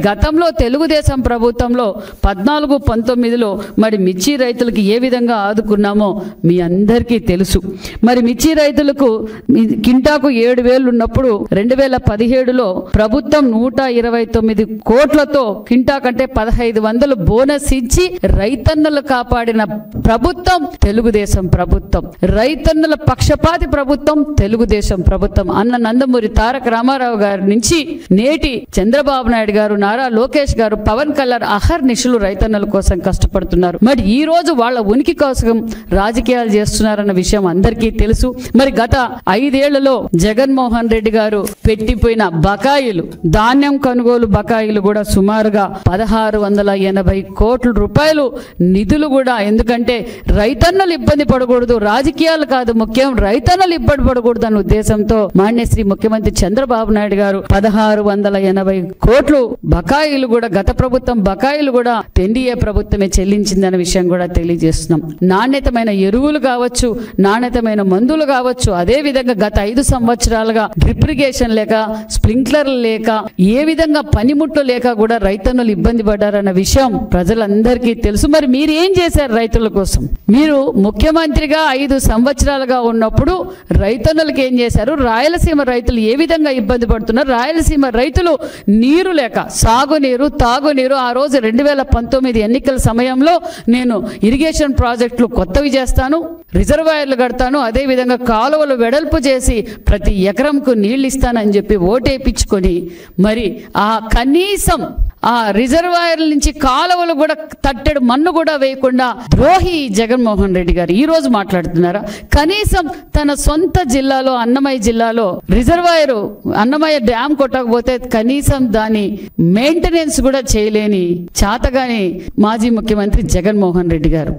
గతంలో తెలుగుదేశం ప్రభుత్వంలో 14-19లో మరి మిర్చి రైతులకు ఏ విధంగా ఆదుకున్నామో మీ అందరికీ తెలుసు. మరి మిర్చి రైతులకు కింటాకు 7,000 ఉన్నప్పుడు 2017లో ప్రభుత్వం 129 కోట్లతో కింటా కంటే 1,500 బోనస్ ఇచ్చి రైతన్నలు కాపాడిన ప్రభుత్వం తెలుగుదేశం ప్రభుత్వం. రైతన్నల పక్షపాతి ప్రభుత్వం తెలుగుదేశం ప్రభుత్వం. అన్న నందమూరి తారక రామారావు గారి నుంచి నేటి చంద్రబాబు నాయుడు గారు, నారా లోకేష్ గారు, పవన్ కళ్యాణ్ అహర్నిశలు రైతన్నల కోసం కష్టపడుతున్నారు. మరి ఈ రోజు వాళ్ళ ఉనికి కోసం రాజకీయాలు చేస్తున్నారన్న విషయం అందరికీ తెలుసు. మరి గత 5 ఏళ్లలో జగన్మోహన్ రెడ్డి గారు పెట్టిపోయిన బకాయిలు, ధాన్యం కొనుగోలు బకాయిలు కూడా సుమారుగా 1,680 కోట్ల రూపాయలు నిధులు కూడా. ఎందుకంటే రైతన్నలు ఇబ్బంది పడకూడదు, రాజకీయాలు కాదు ముఖ్యం, రైతన్నలు ఇబ్బంది పడకూడదు అన్న ఉద్దేశంతో మాన్యశ్రీ ముఖ్యమంత్రి చంద్రబాబు నాయుడు గారు 1,680 కోట్లు బకాయిలు కూడా, గత ప్రభుత్వం బకాయిలు కూడా ఎన్డీఏ ప్రభుత్వమే చెల్లించిందన్న విషయం కూడా తెలియజేస్తున్నాం. నాణ్యతమైన ఎరువులు కావచ్చు, నాణ్యతమైన మందులు కావచ్చు, అదే విధంగా గత 5 సంవత్సరాలుగా డ్రిప్ ఇరిగేషన్ లేక, స్ప్రింక్లర్లు లేక, ఏ విధంగా పనిముట్లు లేక కూడా రైతన్నలు ఇబ్బంది పడ్డారన్న విషయం ప్రజలందరికీ తెలుసు. మరి మీరు ఏం చేశారు రైతుల కోసం? మీరు ముఖ్యమంత్రిగా 5 సంవత్సరాలుగా ఉన్నప్పుడు రైతన్నలకు ఏం చేశారు? రాయలసీమ రైతులు ఏ విధంగా ఇబ్బంది పడుతున్నారు? రాయలసీమ రైతులు నీరు లేక, సాగునీరు, తాగునీరు, ఆ రోజు 2019 ఎన్నికల సమయంలో నేను ఇరిగేషన్ ప్రాజెక్టులు కొత్తవి చేస్తాను, రిజర్వాయర్లు కడతాను, అదే విధంగా కాలువలు వెడల్పు చేసి ప్రతి ఎకరంకు నీళ్లు ఇస్తానని చెప్పి ఓటేపించుకొని మరి ఆ కనీసం ఆ రిజర్వాయర్ల నుంచి కాలువలు కూడా తట్టెడు మన్ను కూడా వేయకుండా ద్రోహి జగన్మోహన్ రెడ్డి గారు ఈ రోజు మాట్లాడుతున్నారా? కనీసం తన సొంత జిల్లాలో, అన్నమయ్య జిల్లాలో రిజర్వాయర్, అన్నమయ్య డ్యామ్ కొట్టకపోతే కనీసం దాని మెయింటెనెన్స్ కూడా చేయలేని చాతగాని మాజీ ముఖ్యమంత్రి జగన్మోహన్ రెడ్డి గారు.